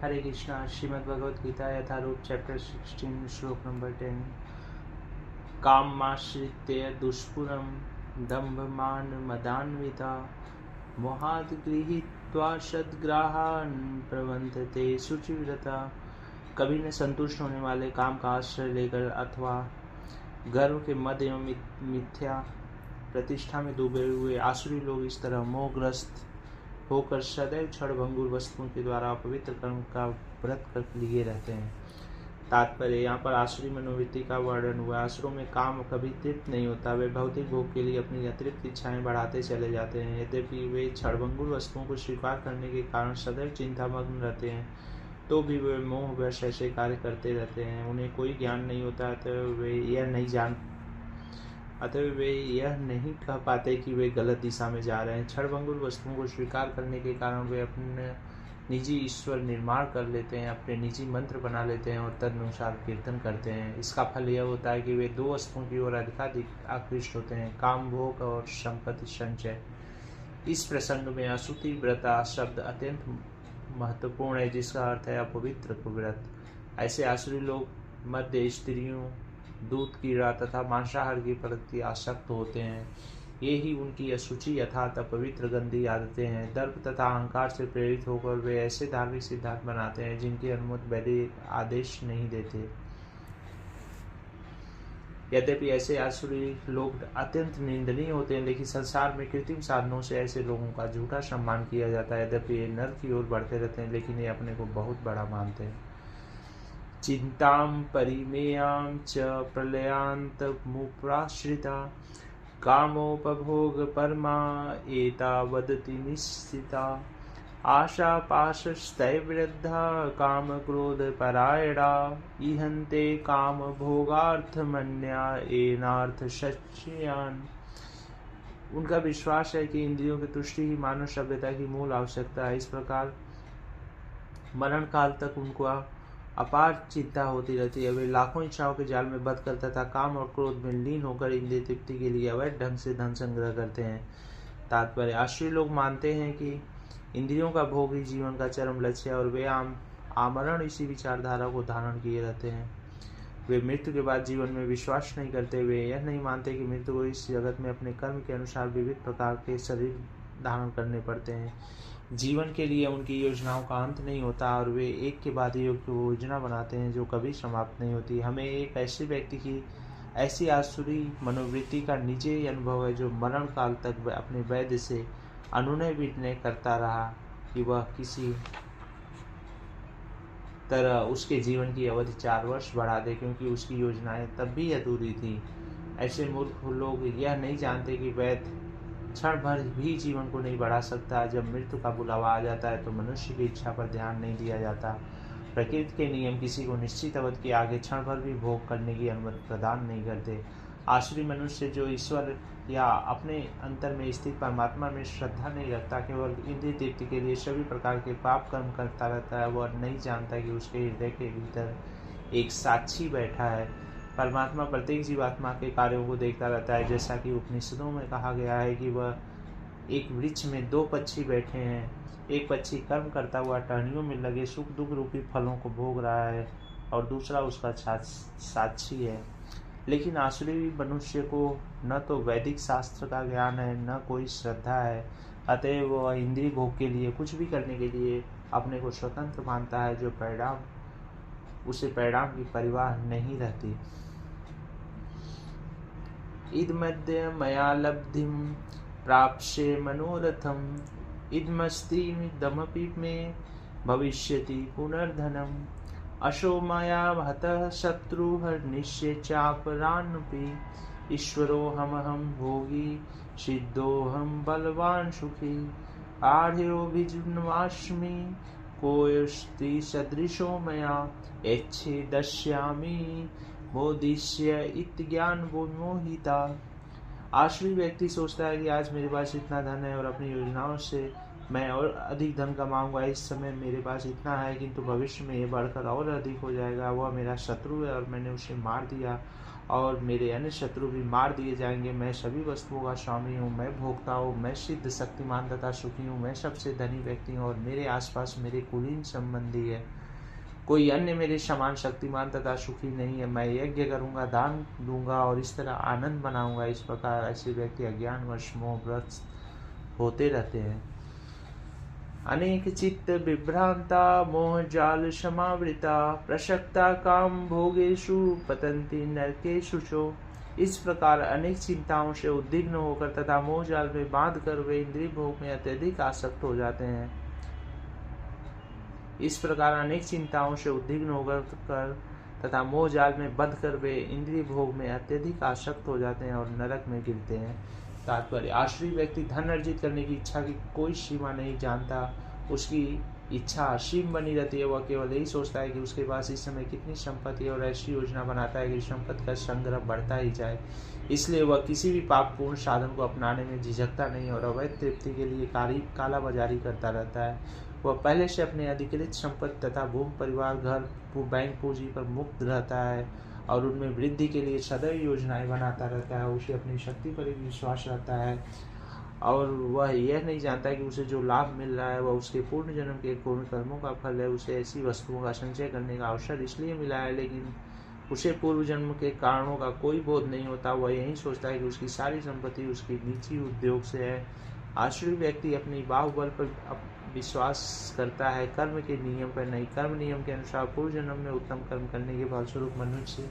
हरे कृष्णा। श्रीमद् भगवद गीता यथारूप chapter 16 श्लोक number 10। कामाश्रित्य दुष्पुरं दम्भमान मदान्विता मोहात् गृहीत्वा सद्ग्राहान् प्रबंधते शुचिव्रता। कभी न संतुष्ट होने वाले काम का आश्रय लेकर अथवा गर्व के मद एवं मिथ्या प्रतिष्ठा में डूबे हुए आसुरी लोग इस तरह मोहग्रस्त होकर सदैव क्षणभंगुर वस्तुओं के द्वारा पवित्र कर्म का व्रत कर लिए रहते हैं। तात्पर्य, यहाँ पर आसुरी मनोवृत्ति का वर्णन हुआ। आसुरों में काम कभी तृप्त नहीं होता। वे भौतिक भोग के लिए अपनी अतिरिक्त इच्छाएं बढ़ाते चले जाते हैं। यद्यपि वे क्षणभंगुर वस्तुओं को स्वीकार करने के कारण सदैव चिंतामग्न रहते हैं, तो भी वे मोहवश ऐसे कार्य करते रहते हैं। उन्हें कोई ज्ञान नहीं होता, अतः वे यह नहीं कह पाते कि वे गलत दिशा में जा रहे हैं। क्षणभंगुर वस्तुओं को स्वीकार करने के कारण वे अपने निजी ईश्वर निर्माण कर लेते हैं, अपने निजी मंत्र बना लेते हैं और तदनुसार कीर्तन करते हैं। इसका फल यह होता है कि वे दो वस्तुओं की ओर अधिकाधिक आकृष्ट होते हैं, काम भोग और संपत्ति संचय। इस प्रसंग में अशुचि व्रता शब्द अत्यंत महत्वपूर्ण है, जिसका अर्थ है अपवित्र व्रत। ऐसे आसुरी लोग मध्य स्त्रियों, दूध, कीड़ा तथा मांसाहार के प्रति आसक्त होते हैं। ये ही उनकी अशुचि अर्थात अपवित्र गंदी आदतें हैं। दर्प तथा अहंकार से प्रेरित होकर वे ऐसे धार्मिक सिद्धांत बनाते हैं जिनकी अनुमति वैदिक आदेश नहीं देते। यद्यपि ऐसे आसुरी लोग अत्यंत निंदनीय होते हैं, लेकिन संसार में कृत्रिम साधनों से ऐसे लोगों का झूठा सम्मान किया जाता है। यद्यपि ये नर की ओर बढ़ते रहते हैं, लेकिन ये अपने को बहुत बड़ा मानते हैं। चिंतां परिमेयां च प्रलयान्तमुपाश्रिता कामोपभोग परमा एतावदति निश्चिता आशापाशस्तैर्वृद्धा काम क्रोध परायणा इहन्ते काम भोगार्थमन्या एनार्थ सच्चयान्। उनका विश्वास है कि इंद्रियों की तुष्टि ही मानव सभ्यता की मूल आवश्यकता है। इस प्रकार मरण काल तक उनको अपार चिंता होती रहती है। वे लाखों इच्छाओं के जाल में बंद कर तथा काम और क्रोध में लीन होकर इंद्रिय तृप्ति के लिए अवैध ढंग से धन संग्रह करते हैं। तात्पर्य, आश्रय लोग मानते हैं कि इंद्रियों का भोग ही जीवन का चरम लक्ष्य है और वे आमरण इसी विचारधारा को धारण किए रहते हैं। वे मृत्यु के बाद जीवन में विश्वास नहीं करते। वे यह नहीं मानते कि मृत्यु को इस जगत में अपने कर्म के अनुसार विविध प्रकार के शरीर धारण करने पड़ते हैं। जीवन के लिए उनकी योजनाओं का अंत नहीं होता और वे एक के बाद एक योजना बनाते हैं जो कभी समाप्त नहीं होती। हमें एक ऐसे व्यक्ति की ऐसी आसुरी मनोवृत्ति का निजी अनुभव है जो मरण काल तक अपने वैद्य से अनुनय विनय करता रहा कि वह किसी तरह उसके जीवन की अवधि 4 वर्ष बढ़ा दे, क्योंकि उसकी योजनाएं तब भी अधूरी थी। ऐसे मूर्ख लोग यह नहीं जानते कि वैद्य क्षण भर भी जीवन को नहीं बढ़ा सकता। जब मृत्यु का बुलावा आ जाता है तो मनुष्य की इच्छा पर ध्यान नहीं दिया जाता। प्रकृति के नियम किसी को निश्चित अवधि के आगे क्षण भर भी भोग करने की अनुमति प्रदान नहीं करते। आसुरी मनुष्य जो ईश्वर या अपने अंतर में स्थित परमात्मा में श्रद्धा नहीं रखता, केवल इंद्रिय तृप्ति के लिए सभी प्रकार के पाप कर्म करता रहता है, वह नहीं जानता कि उसके हृदय के भीतर एक साक्षी बैठा है। परमात्मा प्रत्येक जीवात्मा के कार्यों को देखता रहता है। जैसा कि उपनिषदों में कहा गया है कि वह एक वृक्ष में 2 पक्षी बैठे हैं। एक पक्षी कर्म करता हुआ टहनियों में लगे सुख दुख रूपी फलों को भोग रहा है और दूसरा उसका साक्षी है। लेकिन आसुरी मनुष्य को न तो वैदिक शास्त्र का ज्ञान है, न कोई श्रद्धा है। अतएव वह इंद्रिय भोग के लिए कुछ भी करने के लिए अपने को स्वतंत्र मानता है, जो उसे परिणाम की परवाह नहीं रहती। इदमद्य मया लब्धिं प्राप्स्ये मनोरथम् इदमस्तीदमपि मे भविष्यति पुनर्धनम् अशो मया हतः शत्रुहर्निश्ये चापरान्नपि ईश्वरोऽहमहं भोगी सिद्धोऽहं बलवान् सुखी आढ्योऽभिजुन्वास्मि कोऽस्ति सदृशो मया यच्छेदस्यामि बोधिष्य इत्ज्ञान विमोहिता। आश्रय व्यक्ति सोचता है कि आज मेरे पास इतना धन है और अपनी योजनाओं से मैं और अधिक धन कमाऊंगा। इस समय मेरे पास इतना है, किंतु भविष्य में ये बढ़कर और अधिक हो जाएगा। वह मेरा शत्रु है और मैंने उसे मार दिया और मेरे अन्य शत्रु भी मार दिए जाएंगे। मैं सभी वस्तुओं का स्वामी हूँ, मैं भोक्ता हूँ, मैं सिद्ध शक्तिमान तथा सुखी हूँ, मैं सबसे धनी व्यक्ति हूँ और मेरे आसपास मेरे कुलीन संबंधी है। कोई अन्य मेरे समान शक्तिमान तथा सुखी नहीं है। मैं यज्ञ करूँगा, दान दूंगा और इस तरह आनंद मनाऊंगा। इस प्रकार ऐसे व्यक्ति अज्ञानवश मोहग्रस्त होते रहते हैं। अनेक चित्त विभ्रांता मोह जाल समावृता प्रसक्ता काम भोगेषु पतंती नरकेषु चो। इस प्रकार अनेक चिंताओं से उद्विग्न होकर तथा मोह जाल में बांध कर वे इंद्रिय भोग में अत्यधिक आसक्त हो जाते हैं। इस प्रकार अनेक चिंताओं से उद्विग्न होकर तथा मोह जाल में बंध कर वे इंद्रिय भोग में अत्यधिक आसक्त हो जाते हैं और नरक में गिरते हैं। तात्पर्य, आश्रयी व्यक्ति धन अर्जित करने की इच्छा की कोई सीमा नहीं जानता। उसकी इच्छा असीम बनी रहती है। वह केवल यही सोचता है कि उसके पास इस समय कितनी संपत्ति है और ऐसी योजना बनाता है कि संपत्ति का संग्रह बढ़ता ही जाए। इसलिए वह किसी भी पापपूर्ण साधन को अपनाने में झिझकता नहीं और अवैध तृप्ति के लिए काला बाजारी करता रहता है। वह पहले से अपने अधिकृत संपत्ति तथा भूमि, परिवार, घर, बैंक पूंजी पर मुक्त रहता है और उनमें वृद्धि के लिए सदैव योजनाएं बनाता रहता है। उसे अपनी शक्ति पर विश्वास रहता है और वह यह नहीं जानता कि उसे जो लाभ मिल रहा है वह उसके पूर्ण जन्म के पूर्ण कर्मों का फल है। उसे ऐसी वस्तुओं का संचय करने का अवसर इसलिए मिला है, लेकिन उसे पूर्व जन्म के कारणों का कोई बोध नहीं होता। वह यही सोचता है कि उसकी सारी संपत्ति उसकी निजी उद्योग से है। आश्रयी व्यक्ति अपनी बाहुबल पर विश्वास करता है, कर्म के नियम पर नहीं। कर्म नियम के अनुसार पूर्व जन्म में उत्तम कर्म करने के फलस्वरूप मनुष्य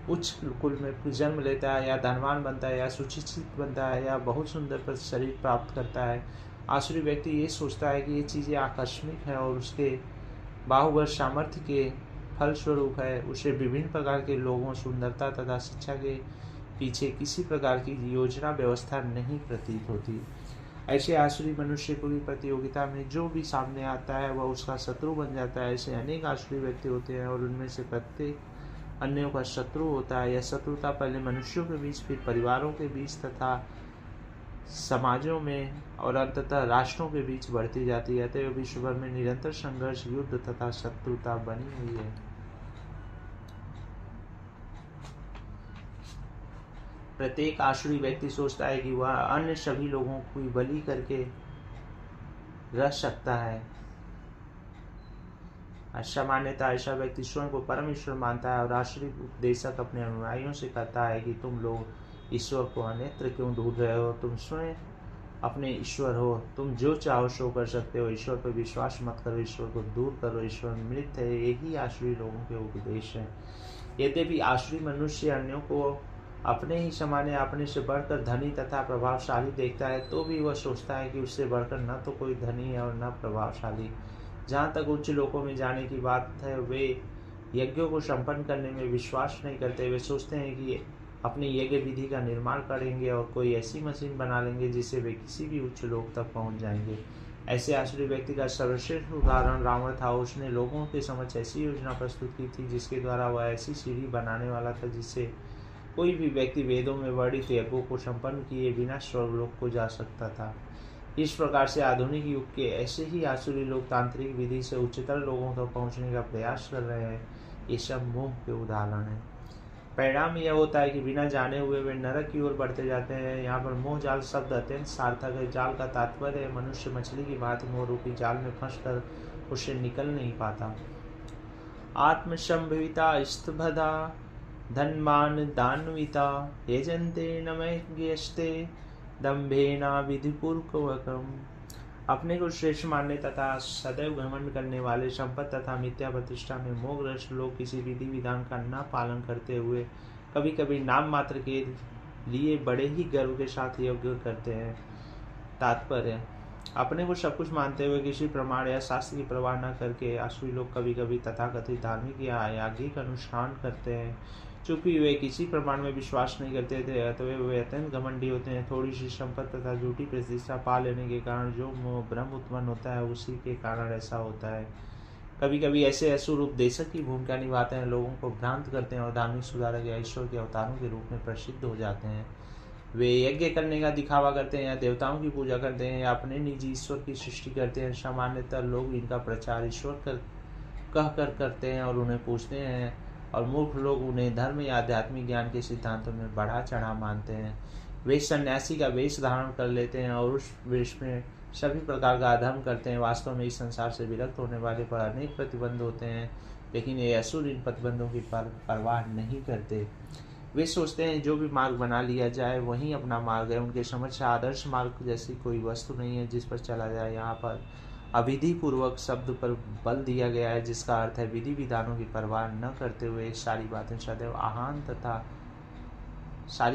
उच्च कुल में जन्म लेता है, या धनवान बनता है, या सुशिक्षित बनता है, या बहुत सुंदर पर शरीर प्राप्त करता है। आश्रयी व्यक्ति ये सोचता है कि ये चीज़ें आकस्मिक हैं और उसके बाहुबल सामर्थ्य के फलस्वरूप है। उसे विभिन्न प्रकार के लोगों, सुंदरता तथा शिक्षा के पीछे किसी प्रकार की योजना व्यवस्था नहीं प्रतीत होती। ऐसे आश्रयी मनुष्य को भी प्रतियोगिता में जो भी सामने आता है वह उसका शत्रु बन जाता है। ऐसे अनेक आश्रयी व्यक्ति होते हैं और उनमें से प्रत्येक अन्यों का शत्रु होता है। यह शत्रुता पहले मनुष्यों के बीच, फिर परिवारों के बीच तथा समाजों में और अंततः राष्ट्रों के बीच बढ़ती जाती है। अतः विश्व भर में निरंतर संघर्ष, युद्ध तथा शत्रुता बनी हुई है। प्रत्येक आश्रयी व्यक्ति सोचता है कि वह अन्य सभी लोगों को बलि करके रह सकता है। सामान्यतः ऐसा व्यक्ति स्वयं को परम ईश्वर मानता है और आश्रयी उपदेशक अपने अनुयायियों से कहता है कि तुम लोग ईश्वर को अन्यत्र क्यों ढूंढ रहे हो? तुम स्वयं अपने ईश्वर हो। तुम जो चाहो सो कर सकते हो। ईश्वर पर विश्वास मत करो, ईश्वर को दूर करो, ईश्वर मृत है। यही आश्रयी लोगों के उपदेश है। यद्यपि आश्रयी मनुष्य अन्यों को अपने ही समान या अपने से बढ़कर धनी तथा प्रभावशाली देखता है, तो भी वह सोचता है कि उससे बढ़कर न तो कोई धनी है और न प्रभावशाली। जहाँ तक उच्च लोकों में जाने की बात है, वे यज्ञों को संपन्न करने में विश्वास नहीं करते। वे सोचते हैं कि अपनी यज्ञ विधि का निर्माण करेंगे और कोई ऐसी मशीन बना लेंगे जिससे वे किसी भी उच्च लोक तक पहुँच जाएंगे। ऐसे आश्रयी व्यक्ति का सर्वश्रेष्ठ उदाहरण रावण था। उसने लोगों के समक्ष ऐसी योजना प्रस्तुत की थी जिसके द्वारा वह ऐसी सीढ़ी बनाने वाला था जिससे कोई भी व्यक्ति वेदों में वर्णित यज्ञों को संपन्न किए बिना स्वर्गलोक को जा सकता था। इस प्रकार से आधुनिक युग के ऐसे ही आसुरी लोग तांत्रिक विधि से उच्चतर लोगों तक पहुंचने का प्रयास कर रहे हैं। ये सब मोह के उदाहरण हैं। परिणाम यह होता है कि बिना जाने हुए वे नरक की ओर बढ़ते जाते हैं। यहाँ पर मोह जाल शब्द अत्यंत सार्थक है। जाल का तात्पर्य है मनुष्य मछली की भांति मोह रूपी जाल में फंसकर उससे निकल नहीं पाता। आत्मसंभविता स्तभदा धनमान दान्विता यजन्ते नमज्ञस्ते दम्भेना विधिपूर्वकम्। अपने को श्रेष्ठ मानने तथा सदैव घमंड करने वाले, संपत्ति तथा मिथ्या प्रतिष्ठा में मोहग्रस्त लोग किसी विधि विधान का न पालन करते हुए कभी कभी नाम मात्र के लिए बड़े ही गर्व के साथ यज्ञ करते हैं। तात्पर्य, अपने को सब कुछ मानते हुए किसी प्रमाण या शास्त्र की परवाह न करके आसुरी लोग कभी कभी तथाकथित धार्मिक या याज्ञिक अनुष्ठान करते हैं। चूंकि वे किसी प्रमाण में विश्वास नहीं करते थे, तो वे अत्यंत घमंडी होते हैं। थोड़ी सी संपत्ति तथा झूठी प्रतिष्ठा पा लेने के कारण जो मोह भ्रम उत्पन्न होता है, उसी के कारण ऐसा होता है। कभी कभी ऐसे असुर उपदेशक की भूमिका निभाते हैं, लोगों को भ्रांत करते हैं और धार्मिक सुधारक या ईश्वर के अवतारों के रूप में प्रसिद्ध हो जाते हैं। वे यज्ञ करने का दिखावा करते हैं या देवताओं की पूजा करते हैं या अपने निजी ईश्वर की सृष्टि करते हैं। सामान्यतः लोग इनका प्रचार ईश्वर कह कर करते हैं और उन्हें पूछते हैं और मूर्ख लोग उन्हें धर्म या आध्यात्मिक ज्ञान के सिद्धांतों में बढ़ा चढ़ा मानते हैं। वे सन्यासी का वेश धारण कर लेते हैं और उस वेश में सभी प्रकार का अधर्म करते हैं। वास्तव में इस संसार से विरक्त होने वाले पर अनेक प्रतिबंध होते हैं, लेकिन ये असुर इन प्रतिबंधों की परवाह नहीं करते। वे सोचते हैं जो भी मार्ग बना लिया जाए वही अपना मार्ग है। उनके समझ से आदर्श मार्ग जैसी कोई वस्तु नहीं है जिस पर चला जाए। यहाँ पर अविधि पूर्वक शब्द पर बल दिया गया है, जिसका अर्थ है विधि विधानों की परवाह न करते हुए सारी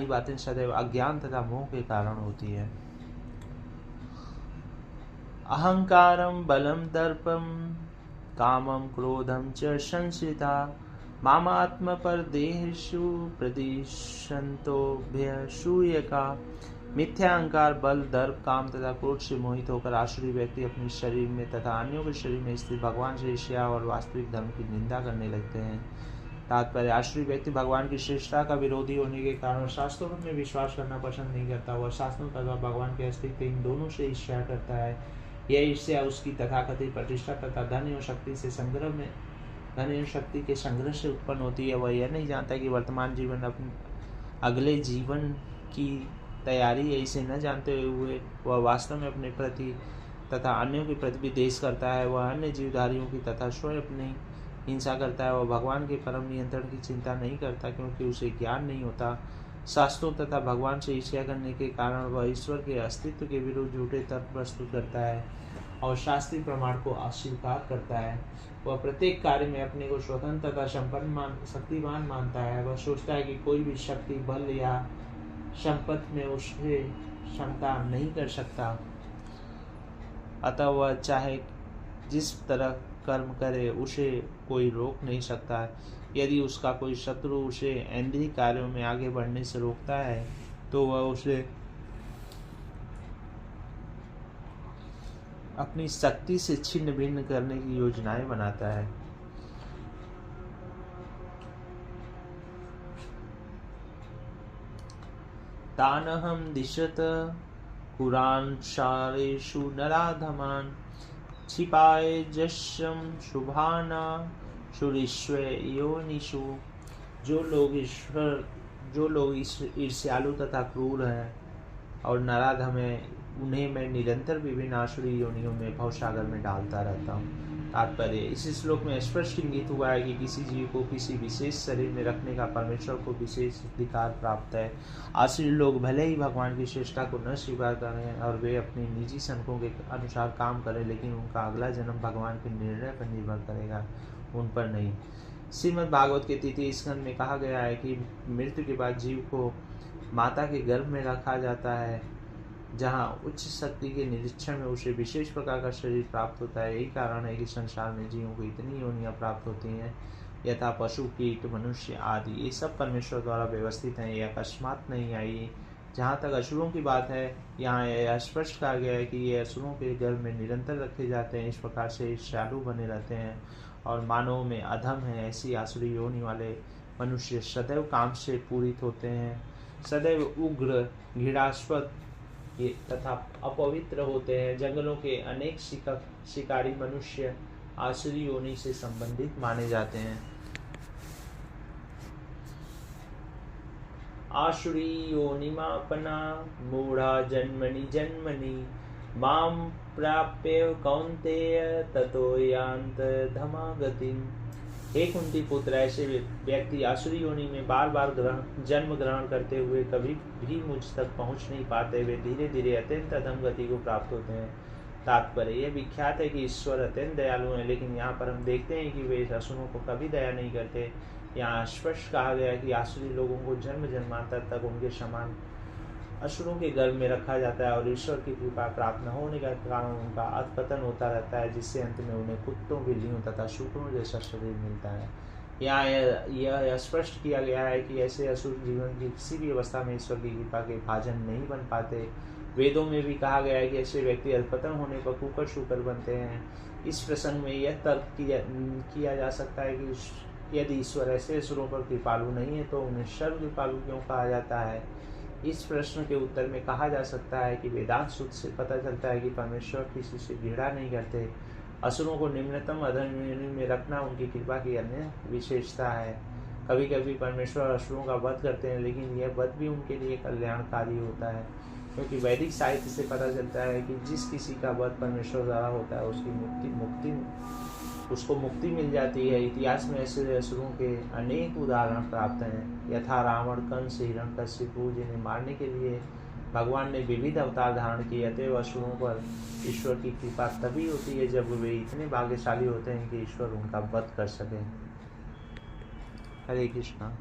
बातें सदैव अज्ञान तथा मोह के कारण होती है। अहंकारम बलम दर्पम कामम क्रोधम च संश्रिता मामात्म पर देहेषु प्रदिशंतोभ्यसूयका। मिथ्या अहंकार, बल, दर्प, काम तथा क्रोध से मोहित होकर आसुरी व्यक्ति अपने शरीर में तथा अन्यों के शरीर में स्थित भगवान से ईर्ष्या और वास्तविक धर्म की निंदा करने लगते हैं। तात्पर्य, आसुरी व्यक्ति भगवान की श्रेष्ठता का विरोधी होने के कारण शास्त्रों में विश्वास करना पसंद नहीं करता। वह शास्त्रों तथा भगवान के अस्तित्व इन दोनों से ईर्ष्या करता है। यह ईर्ष्या उसकी तथाकथित प्रतिष्ठा तथा धन एवं शक्ति के संग्रह से उत्पन्न होती है। वह यह नहीं जानता कि वर्तमान जीवन अपने अगले जीवन की तैयारी है। इसे न जानते हुए वह वास्तव में अपने प्रति तथा अन्यों के प्रति भी द्वेष करता है। वह अन्य जीवधारियों की तथा स्वयं अपनी हिंसा करता है। वह भगवान के परम नियंत्रण की चिंता नहीं करता, क्योंकि उसे ज्ञान नहीं होता। शास्त्रों तथा भगवान से ईर्ष्या करने के कारण वह ईश्वर के अस्तित्व के विरुद्ध झूठे तर्क प्रस्तुत करता है और शास्त्रीय प्रमाण को अस्वीकार करता है। वह प्रत्येक कार्य में अपने को स्वतंत्र तथा शक्तिमान मानता है। वह सोचता है कि कोई भी शक्ति, बल या संपत्ति में उससे क्षमता नहीं कर सकता, अतः वह चाहे जिस तरह कर्म करे उसे कोई रोक नहीं सकता। यदि उसका कोई शत्रु उसे ऐन्द्रिय कार्यों में आगे बढ़ने से रोकता है तो वह उसे अपनी शक्ति से छिन्न भिन्न करने की योजनाएं बनाता है। तानहं दिशत कुरान शारेषु नराधमान छिपाए जश्यम शुभाना सुरीश्व योनिषु। जो लोग ईर्ष्यालु तथा क्रूर हैं और नराधम हैं, उन्हें मैं निरंतर विभिन्न आसुरी योनियों में भवसागर में डालता रहता हूँ। तात्पर्य, इस श्लोक में स्पष्ट इंगित हुआ है कि किसी जीव को किसी विशेष शरीर में रखने का परमेश्वर को विशेष अधिकार प्राप्त है। आसुरी लोग भले ही भगवान की श्रेष्ठता को न स्वीकार करें और वे अपनी निजी सनकों के अनुसार काम करें, लेकिन उनका अगला जन्म भगवान के निर्णय पर निर्भर करेगा, उन पर नहीं। श्रीमद् भागवत के 3 स्कंद में कहा गया है कि मृत्यु के बाद जीव को माता के गर्भ में रखा जाता है, जहाँ उच्च शक्ति के निरीक्षण में उसे विशेष प्रकार का शरीर प्राप्त होता है। यही कारण है कि संसार में जीवों को इतनी योनियां प्राप्त होती हैं, यथा पशु, कीट, मनुष्य आदि। ये सब परमेश्वर द्वारा व्यवस्थित हैं, ये अकस्मात नहीं आई। जहाँ तक असुरों की बात है, यहाँ यह स्पष्ट कहा गया है कि ये असुरों के गर्भ में निरंतर रखे जाते हैं। इस प्रकार से ईर्ष्यालु बने रहते हैं और मानव में अधम है। ऐसी आसुरी योनि वाले मनुष्य सदैव काम से पूरित होते हैं, सदैव उग्र, घृणास्पद तथा अपवित्र होते हैं। जंगलों के अनेक शिकारी मनुष्य आसुरी योनि से संबंधित माने जाते हैं। आसुरी योनिमापना मूढ़ा जन्मनि जन्मनि माम प्राप्य कौन्तेय ततो यान्त धमागतिम। हे कुंती पुत्र, ऐसे व्यक्ति आसुरी योनि में बार बार जन्म ग्रहण करते हुए कभी भी मुझ तक पहुंच नहीं पाते। वे धीरे धीरे अत्यंत अधम गति को प्राप्त होते हैं। तात्पर्य, यह विख्यात है कि ईश्वर अत्यंत दयालु हैं, लेकिन यहाँ पर हम देखते हैं कि वे असुरों को कभी दया नहीं करते। यहाँ स्पष्ट कहा गया है कि आसुरी लोगों को जन्म जन्मांतर तक उनके समान असुरों के गर्भ में रखा जाता है और ईश्वर की कृपा प्राप्त न होने के कारण उनका अधपतन होता रहता है, जिससे अंत में उन्हें कुत्तों, बिल्लियों तथा शुक्रों जैसा शरीर मिलता है। यहाँ यह स्पष्ट किया गया है कि ऐसे असुर जीवन की किसी भी अवस्था में ईश्वर की कृपा के भाजन नहीं बन पाते। वेदों में भी कहा गया है कि ऐसे व्यक्ति अधपतन होने पर कुकर शुकर बनते हैं। इस प्रसंग में यह तर्क किया जा सकता है कि यदि ईश्वर ऐसे असुरों पर कृपालु नहीं है तो उन्हें सर्व कृपालु क्यों कहा जाता है। इस प्रश्न के उत्तर में कहा जा सकता है कि वेदांत सूत्र से पता चलता है कि परमेश्वर किसी से घृणा नहीं करते। असुरों को निम्नतम अधम योनि में रखना उनकी कृपा की अन्य विशेषता है। कभी कभी परमेश्वर असुरों का वध करते हैं, लेकिन यह वध भी उनके लिए कल्याणकारी होता है, क्योंकि वैदिक साहित्य से पता चलता है कि जिस किसी का वध परमेश्वर द्वारा होता है उसको मुक्ति मिल जाती है। इतिहास में ऐसे असुरों के अनेक उदाहरण प्राप्त हैं, यथा रावण, कंस, हिरण्यकशिपु, जिन्हें मारने के लिए भगवान ने विविध अवतार धारण किए। अतएव असुरों पर ईश्वर की कृपा तभी होती है जब वे इतने भाग्यशाली होते हैं कि ईश्वर उनका वध कर सके। हरे कृष्णा।